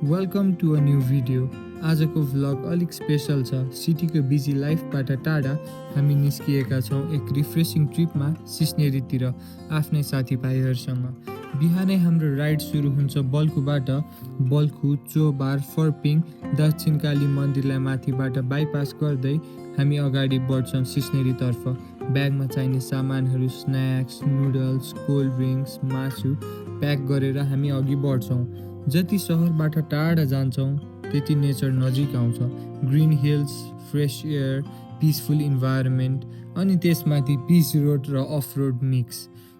Welcome to a new video. आजको vlog अलिक special छ। सिटीको बिजी लाइफबाट टाढा हामी निस्किएका छौँ एक रिफ्रेसिङ ट्रिपमा सिस्नेरीतिर आफ्नै साथीभाइहरूसँग। बिहानै हाम्रो राइड सुरु हुन्छ बल्खुबाट। बल्खु, चोबार, फर्पिङ, दक्षिणकाली मन्दिरलाई माथिबाट बाइपास गर्दै हामी अगाडि बढ्छौँ सिस्नेरीतर्फ। ब्यागमा चाहिने सामानहरू, स्न्याक्स, नुडल्स, कोल्ड ड्रिङ्क्स, मासु प्याक गरेर हामी अघि बढ्छौँ। जति सहरबाट टाढा जान्छौँ त्यति नेचर नजिक आउँछ। Green hills, fresh air, peaceful environment, अनि त्यसमाथि पिच रोड र अफ रोड मिक्स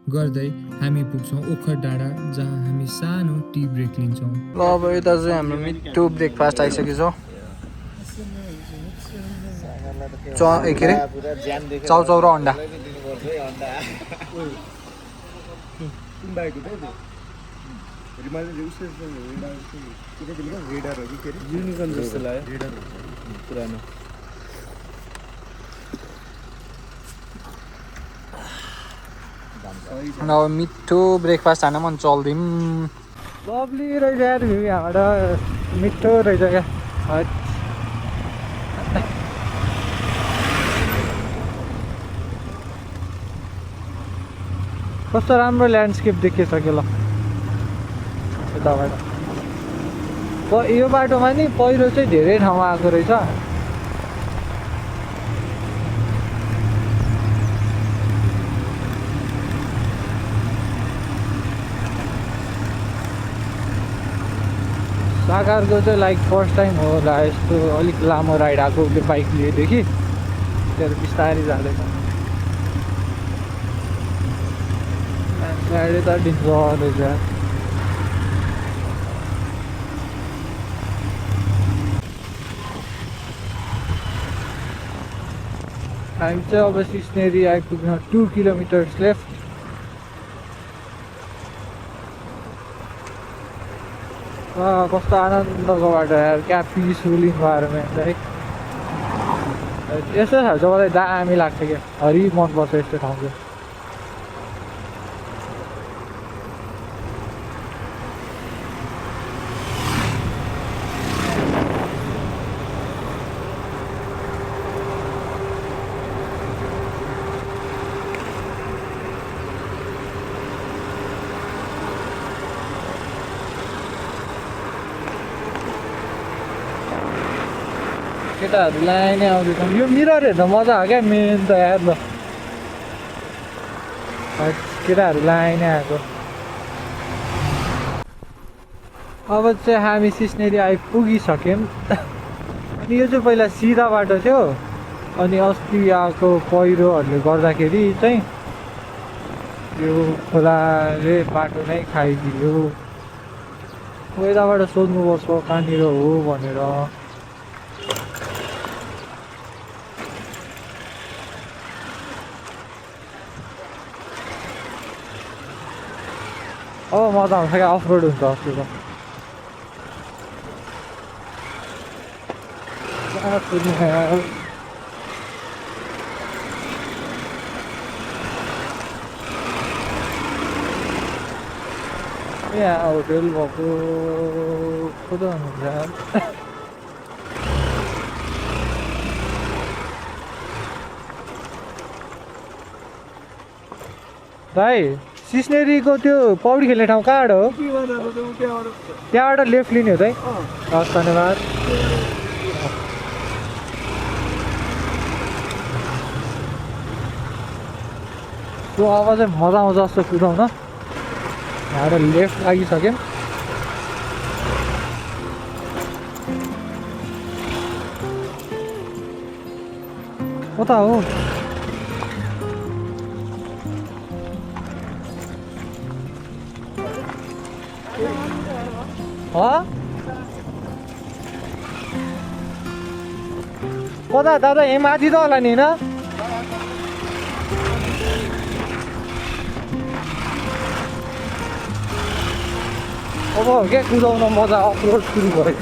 गर्दै हामी पुग्छौँ ओखर डाँडा, जहाँ हामी सानो टी ब्रेक लिन्छौँ। ल अब यता चाहिँ हाम्रो मिठो ब्रेकफास्ट आइसकेको छ। के अरे चाउचाउ र अन्डा। युनिकर्न जस्तो लाग्यो पुरानो। अब मिठो ब्रेकफास्ट खान मन चल्दिम। लभली रहेछ यार भ्यू यहाँबाट, मिठो रहेछ क्या। कस्तो राम्रो ल्यान्डस्केप देखिसक्यो ल यताबाट। यो बाटोमा नि पहिरो चाहिँ धेरै ठाउँमा आएको रहेछ। सागरको चाहिँ लाइक फर्स्ट टाइम होला यस्तो अलिक लामो राइड आएको उसले बाइक लिएदेखि। त्यहाँ बिस्तारै जाँदैछ। गाडी त डिन्जर रहेछ। हामी चाहिँ अब सिस्नेरी आइपुग्न 2 किलोमिटर्स लेफ्ट। कस्तो आनन्दको बाटो यार, क्या पिसफुल इन्भाइरोमेन्ट है। यस्तो ठाउँ चाहिँ मलाई दामी लाग्छ क्या, हरि मनपर्छ यस्तो ठाउँ चाहिँ। केटाहरूलाई नै आउँदैछ। यो मिरर हेर्दा मजा आयो क्या मेन त यार। ल केटाहरूलाई नै आएको। अब चाहिँ हामी सिस्नेरी आइपुगिसक्यौँ। अनि यो चाहिँ पहिला सिधा बाटो थियो, अनि अस्ति आएको पहिरोहरूले गर्दाखेरि चाहिँ यो खोलाले बाटो नै खाइदियो। यताबाट सोध्नुपर्छ कहाँनिर हो भनेर। अब मजा आउँछ क्या, अफ रोड हुन्छ अस्ति त। यहाँ होटेल भएको खुदा हुनुहुन्छ भाइ। सिस्नेरीको त्यो पौडी खेल्ने ठाउँ कहाँबाट हो? त्यहाँबाट लेफ्ट लिने हो त है। हस् धन्यवाद। त्यो अब चाहिँ मजा आउँछ जस्तो कुदाउन। यहाँबाट लेफ्ट लागिसक्यौँ। कता हो? कता दादा? यहाँ माथि त होला नि होइन? अब हो क्या कुदाउन मजा, अफरोड सुरु भयो।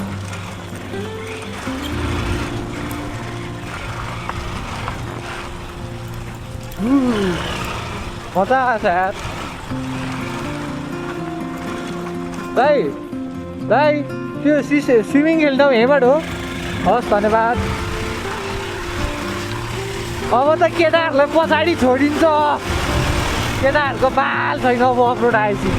मजा आएछ यार। दाइ त्यो स्विमिङ खेल्दा यहीँबाट हो हस् धन्यवाद अब त केटाहरूलाई पछाडि छोडिन्छ केटाहरूको बाल छैन अब अफरोड आएपछि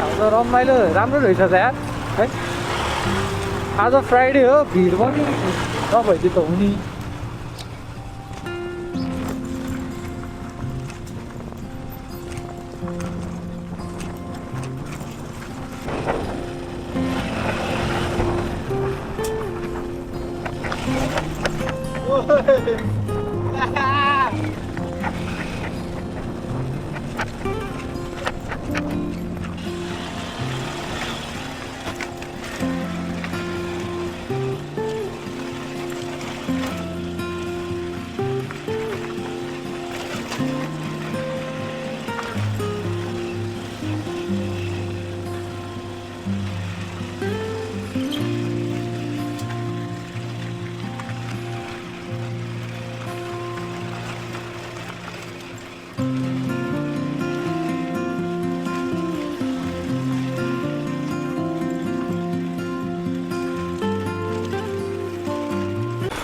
आज रमाइलो राम्रो रहेछ त यार है आज फ्राइडे हो भिड पनि नभइदियो त हुने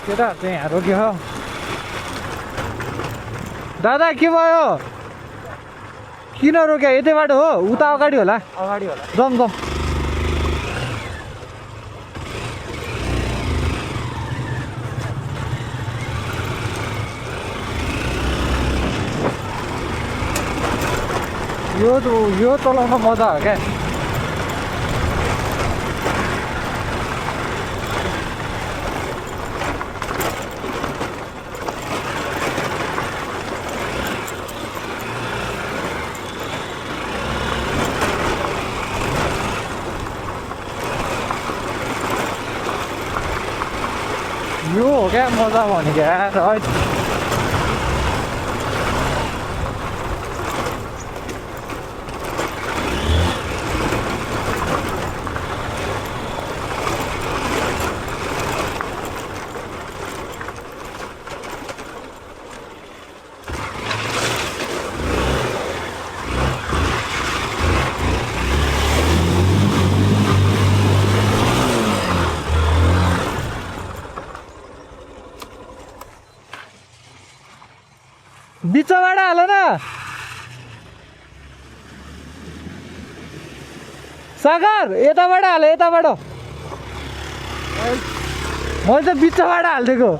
केटा चाहिँ यहाँ रोक्यो दादा के भयो किन रोक्यो यतैबाट हो उता अगाडि होला जम यो चलाउन मजा हो क्या यो हो क्या मजा भनेको यार बिचबाट हाल न सागर यताबाट हाल यताबाट मैले त बिचबाट हालिदिएको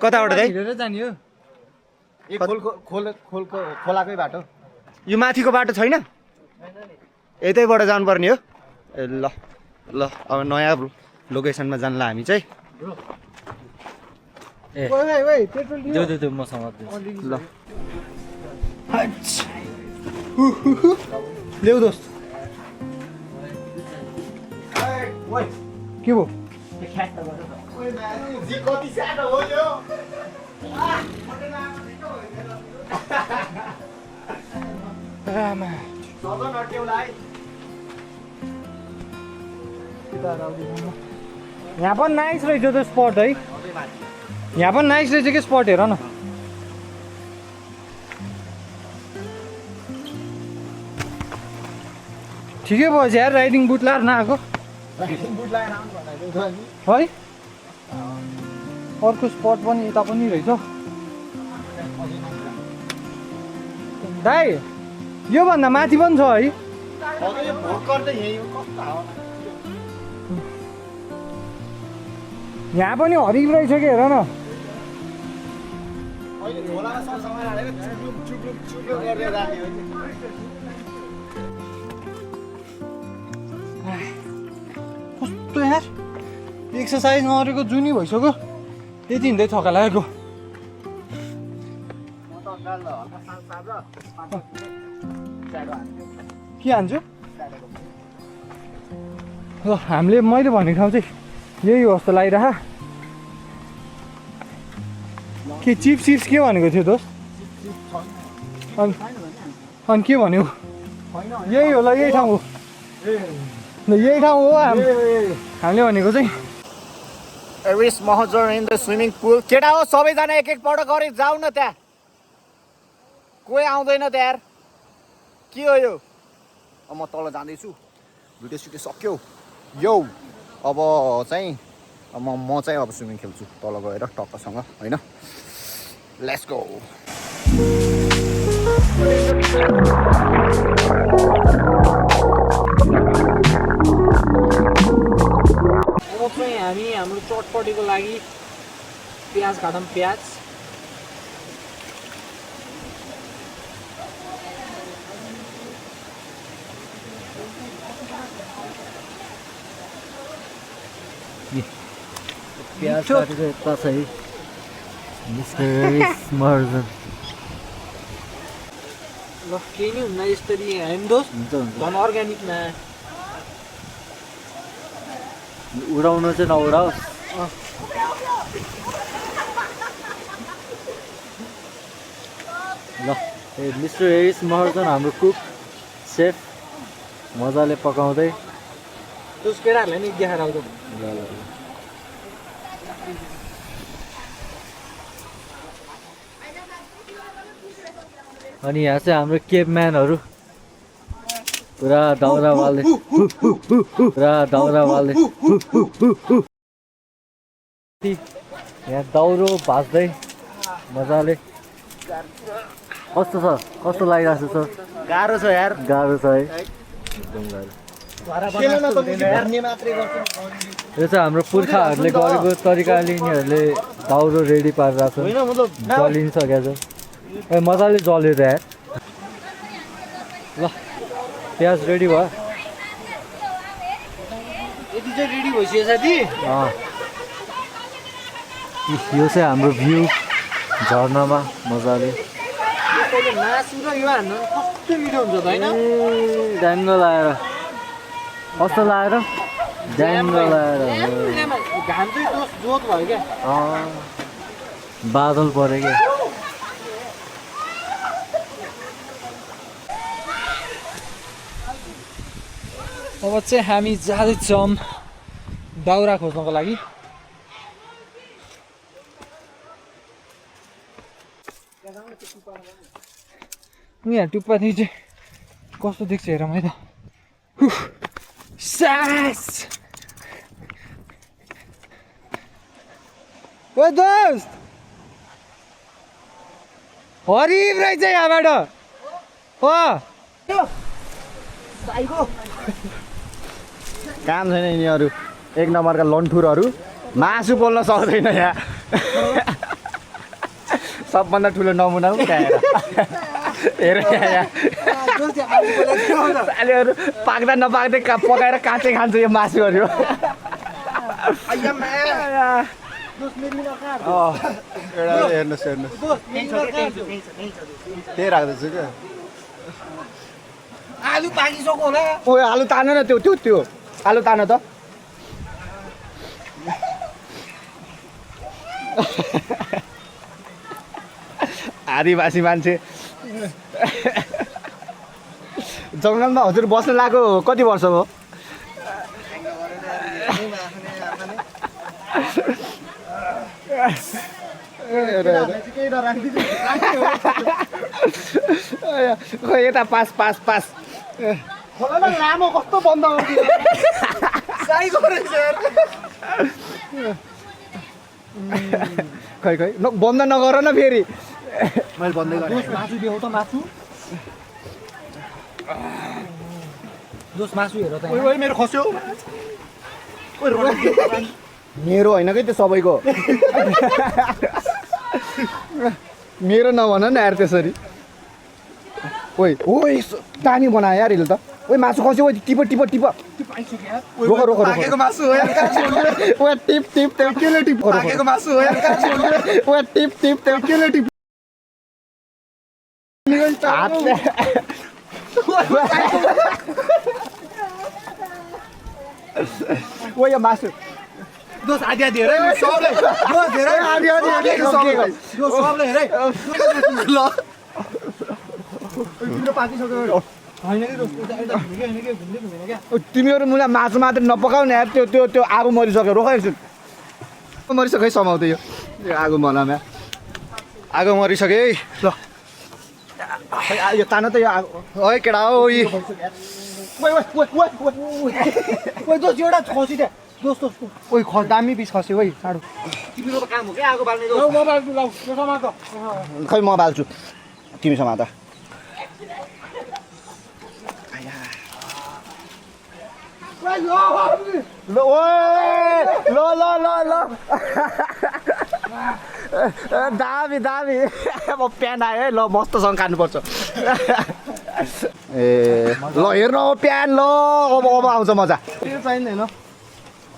कताबाट दाइ हिँडेर जाने हो खोलाकै बाटो यो माथिको बाटो छैन यतैबाट जानुपर्ने हो ए ल ल अब नयाँ लोकेसनमा जानला हामी चाहिँ ल ल्याउ दोस्त के भयो यहाँ पनि नाइस रहेछ त्यो स्पट है यहाँ पनि नाइस रहेछ कि स्पट हेर न ठिकै भयो यार राइडिङ बुट लाएर नआएको है अर्को स्पट पनि यता पनि रहेछ दाइ योभन्दा माथि पनि छ है यहाँ पनि हरिक रहेछ कि हेर न कस्तो यार एक्सर्साइज नगरेको जुनी भइसक्यो त्यति हिँड्दै थका लागेको के हान्छु ल हामीले मैले भनेको ठाउँ चाहिँ यही हो जस्तो लागिरह के चिप्स चिप्स के भनेको थियो दोस्त अनि के भन्यो यही हो ल यही ठाउँ हो ल यही ठाउँ हो हामीले भनेको चाहिँ रिस महजर इन द स्विमिङ पुल केटा हो सबैजना एक एकपल्ट गरी जाऊ न त्यहाँ कोही आउँदैन त यार के हो यो अब म तल जाँदैछु भिडियो सुटिङ सक्यो यो अब चाहिँ म चाहिँ अब स्विमिङ खेल्छु तल गएर टक्कसँग होइन लेट्स गो अब चाहिँ हामी हाम्रो चटपटीको लागि प्याज काटौँ प्याज प्याज काटेको यता छ है मिस्टर मर्जन ल केही नै हुन्न यसरी होइन दोस्त हुन्छ हुन्छ झन् अर्ग्यानिकमा उडाउनु चाहिँ नउडाओस् ल ए मिस्टर हेरिस महर्जन हाम्रो कुक सेफ मजाले पकाउँदै दोस्त केटाहरूलाई नि देखाएर आउँछ ल ल ल अनि यहाँ चाहिँ हाम्रो केपम्यानहरू पुरा दाउरा वाल्दै पुरा दाउरा वाल्दै यहाँ दाउरो भाँच्दै मजाले कस्तो छ कस्तो लागिरहेको छ गाह्रो छ यार गाह्रो छ है एकदम गाह्रो यो चाहिँ हाम्रो पुर्खाहरूले गरेको तरिकाले यिनीहरूले दाउरो रेडी पारिरहेको छ जलिसकेको छ ए मजाले जल्यो त यार ल प्याज रेडी भयो यति चाहिँ रेडी भइसक्यो साथी यो चाहिँ हाम्रो भ्यू झर्नामा मजाले पहिले मासु र यो हान्नु कस्तो मिठो हुन्छ त होइन ड्याङ्ग लाएर कस्तो लाएर ड्याङ्ग लाएर घाम चाहिँ दोस्त जोत भयो क्या बादल पऱ्यो क्या अब चाहिँ हामी जाँदैछौँ दाउरा खोज्नको लागि यहाँ टुप्पादेखि चाहिँ कस्तो देख्छ हेर मैले त सास ओ दोस्त हरिब रहेछ यहाँबाट हो काम छैन यिनीहरू एक नम्बरका लन्ठुरहरू मासु पोल्न सक्दैन यहाँ सबभन्दा ठुलो नमुना हो त्यहाँ हेर यहाँ सालेहरू पाक्दा नपाक्दै पकाएर काँचै खान्छ यो मासुहरू हेर्नुहोस् हेर्नुहोस् त्यही राख्दैछु क्या आलु पाकिसक्यो होला ओ आलु तान न त्यो त्यो त्यो आलु तान त आदिवासी मान्छे जङ्गलमा हजुर बस्न लागेको कति वर्ष हो खै यता पास पास पास लामो कस्तो बन्द खै खै बन्द नगर न फेरि मैले बन्दै गरेँ मासु देऊ त मासु दोस्त मासु हेर त मेरो खस्यो मेरो होइन कि त्यो सबैको मेरो नभन न यार त्यसरी ओइ ओइ दामी बनायो यार यसले त ओइ मासु खस्यो ओइ टिप टिप टिप रोक रोक रोक मासु हो यार ओ टिप टिप त्यो केले टिप पाकेको मासु हो यार ओ टिप टिप त्यो केले टिप निकल हातले ओ यो मासु दोस आधी आधी हेरे सबलाई दोस हेरे आधी आधी सबैको दोस सबलाई हेरे ल होइन कि दोस यता घुम्यो होइन कि घुम्दै क्या तिमीहरू मुला मासु मात्र नपकाउ न यार त्यो त्यो त्यो आगो मरिसक्यो रोक एकछिन मरिसक्यो है समाउँदै यो आगो मलामा आगो मरिसक्यो है ल खै यो तान त यो आगो ओइ केटा हो ओइ ओइ दोस एउटा खसी त्यहाँ दोस दोस ओइ दामी पिस खस्यो ओइ साडो तिम्रो त काम हो क्या आगो बाल्ने दोस म बाल्छु ल यो समात खै म बाल्छु तिमी समात ल ओए ल ल ल ल दामी दामी म प्यान आयो है ल मस्तसँग खानुपर्छ ए ल हेर्नु प्यान ल अब अब आउँछ मजा त्यो चाहिँदैन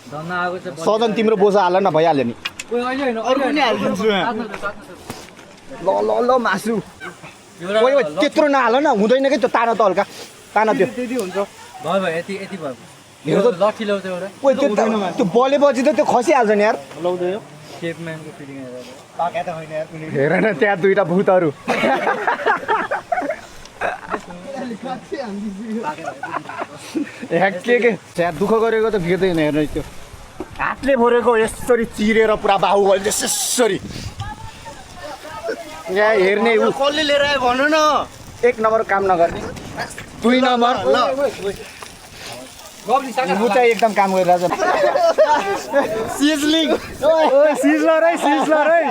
धन्न आएको चाहिँ सजन तिम्रो बोसा हाल न भइहाल्यो नि ओइ अहिले होइन अरू पनि हालिदिन्छु ल ल ल मासु ओइ ओइ त्यत्रो नहाल न हुँदैन कि त्यो ताना त हल्का ताना त्यो त्यति हुन्छ भयो भयो यति यति भयो हेर त लट्ठी ल्याउँछ एउटा ओइ त्यो बलेपछि त त्यो खसिहाल्छ नि यार लाउँदैन केपम्यानको फिलिङ हेरेर पाके त होइन यार कुनै हेर न त्यहाँ दुईटा भूतहरू के त्यहाँ दुःख गरेको त भिर्दैन हेर्नु त्यो हातले भरेको यसरी चिरेर पुरा बाहुबली यसरी यहाँ हेर्ने ऊ कसले लिएर आयो भन्नु न एक नम्बर काम नगर्ने दुई नम्बर ल ऊ चाहिँ एकदम काम गरिरहेछ सिजलिङ सिजलर है सिजलर है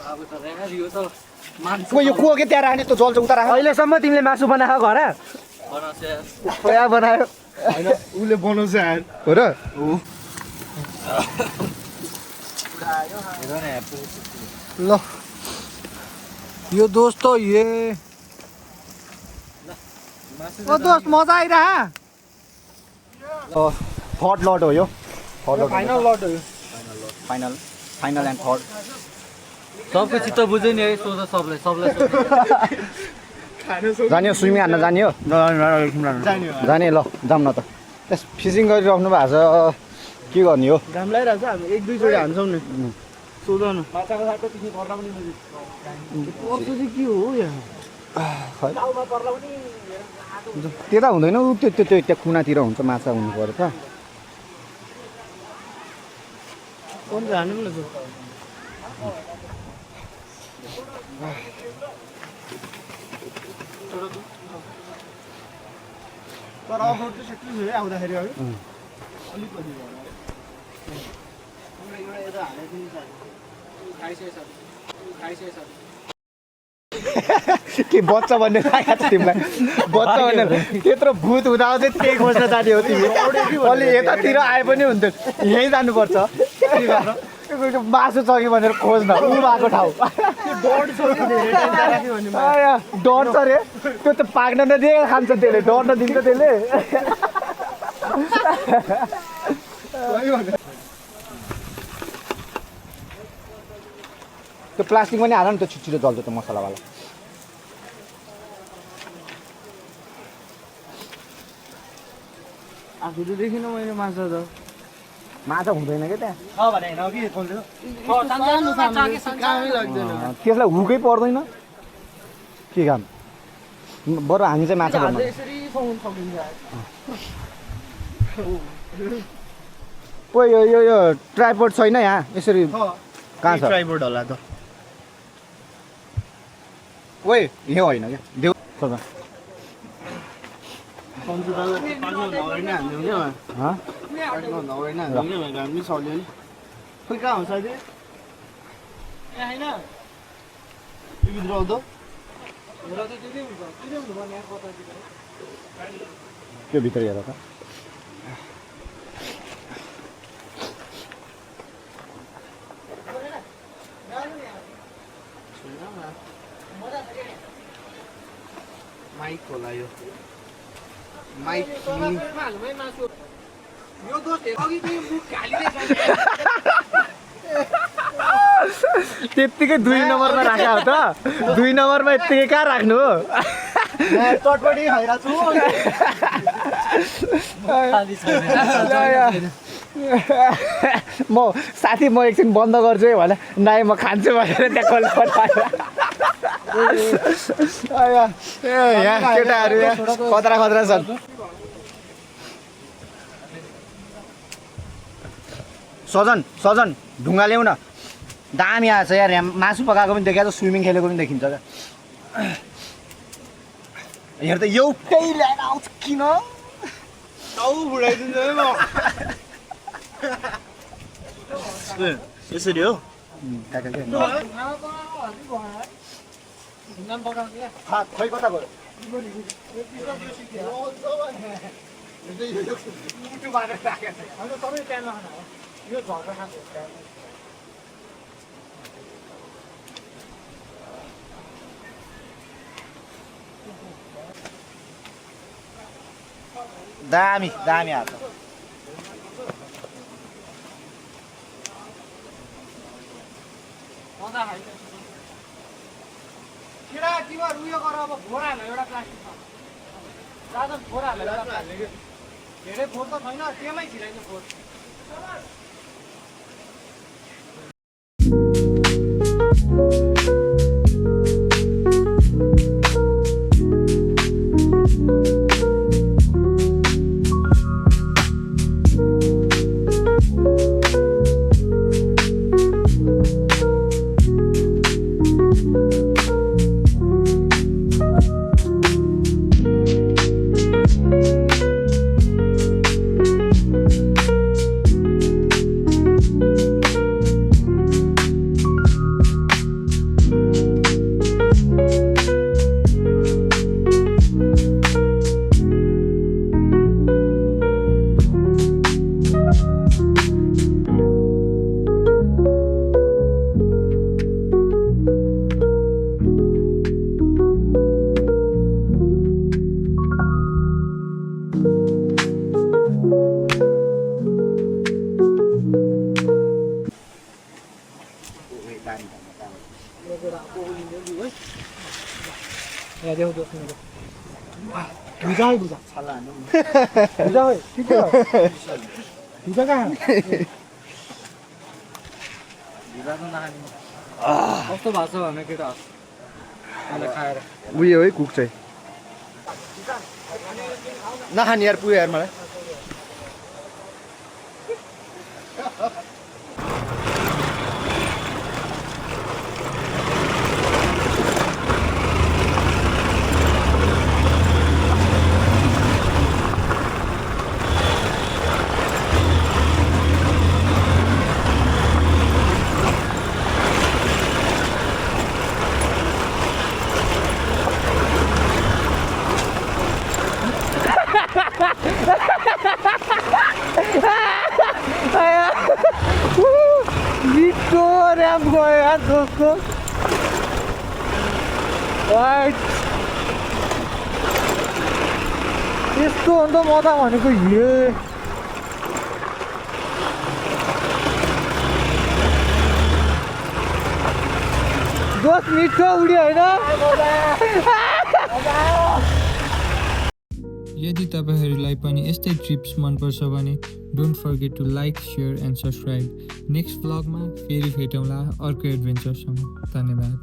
अब त यार यो त मान्छे यो कुवा के त्यहाँ राख्ने त जल्छ उता राख अहिलेसम्म तिमीले मासु बनाएको घर बनाउँछ यार खोया बनायो होइन उसले बनाउँछ यार हो र हेर न यार ल यो दोस्त ये ओ दोस्त मजा आइरहा थर्ड लट हो यो थर्ड लट फाइनल लट हो फाइनल फाइनल एन्ड थर्ड सबको चित्त बुझ्यो नि है सोध सबलाई सबलाई जाने हो स्विमिङ हान्न जाने हो जाने ल जाऊँ न त यस फिसिङ गरिराख्नु भएको छ के गर्ने हो घाम लगाइरहेको छ हामी एक दुईचोटि हान्छौँ नि सोध न माछाको साटो पिकनिक पर्ला पनि पर्छ चाहिँ के हो यहाँ त्यता हुँदैन ऊ त्यो त्यो त्यो त्यहाँ कुनातिर हुन्छ माछा हुनु पर्यो त अन्त हान्नु पनि ल तर अफरोड चाहिँ सेक्ट्री है आउँदाखेरि है अलिकति के बच्चा भन्ने लागेको छ तिमीलाई बच्चा भन्ने त्यत्रो भूत हुँदा चाहिँ त्यही खोज्न जाने हो तिमी अलि यतातिर आए पनि हुन्थ्यो यहीँ जानुपर्छ मासु छ कि भनेर खोज्न ऊ भएको ठाउँ डर छ अरे त्यो त पाक्न नदिए खान्छ त्यसले डर नदिन्छ त्यसले त्यो प्लास्टिक पनि हाल नि त्यो छिटो जल्छ त्यो मसलावाला आफू त देखिनँ मैले माछा त माछा हुँदैन क्या त्यहाँ भने होइन कि कामै लाग्दैन त्यसलाई हुकै पर्दैन के काम बरु हामी चाहिँ माछा भन्नु यसरी पाउनु सकिन्छ ओ यो यो यो ट्राइपोड छैन यहाँ यसरी कहाँ छ ट्राइपोड होला त ओइ यो होइन क्या देऊ खोज्न खोइ कहाँ हुन्छ अहिले होइन भित्र आउँदा त्यो भित्र हेर त माइक होला यो माइक यो दोस्त अघि चाहिँ मुख घालिरहेको त्यत्तिकै 2 नम्बरमा राख्या हो त 2 नम्बरमा यत्तिकै कहाँ राख्नु हो चटपटी खाइरहेको छु म साथी म एकछिन बन्द गर्छु है भने नाइ म खान्छु भनेर त्यहाँ खोल्नु यहाँ केटाहरू यहाँ खतरा खतरा छन् सजन ढुङ्गा ल्याउ न दामी आएछ यार यहाँ मासु पकाएको पनि देखिन्छ स्विमिङ खेलेको पनि देखिन्छ क्या हेर त एउटै ल्याएर आउँछ किन यसरी हो खै कता गयो दामी आएको केटा तिमीहरू उयो गर अब फोहोर हाल्यो एउटा प्लास्टिकमा राजन फोहोर हाल्यो एउटा प्लास्टिक धेरै फोहोर त छैन त्यसमै छिराइदियो फोहोर कस्तो भएको छ भने केटा खाएर उयो है कुक चाहिँ नखाने यार पुग्यो यार मलाई ऱ्याम्प गयो यार दोस्तको यस्तो अन्त म त भनेको दोस्त मिठो उड्यो होइन यदि तपाईँहरूलाई पनि यस्तै ट्रिप्स मनपर्छ भने don't forget to like share and subscribe next भ्लगमा फेरि भेटौँला अर्को एडभेन्चरसँग धन्यवाद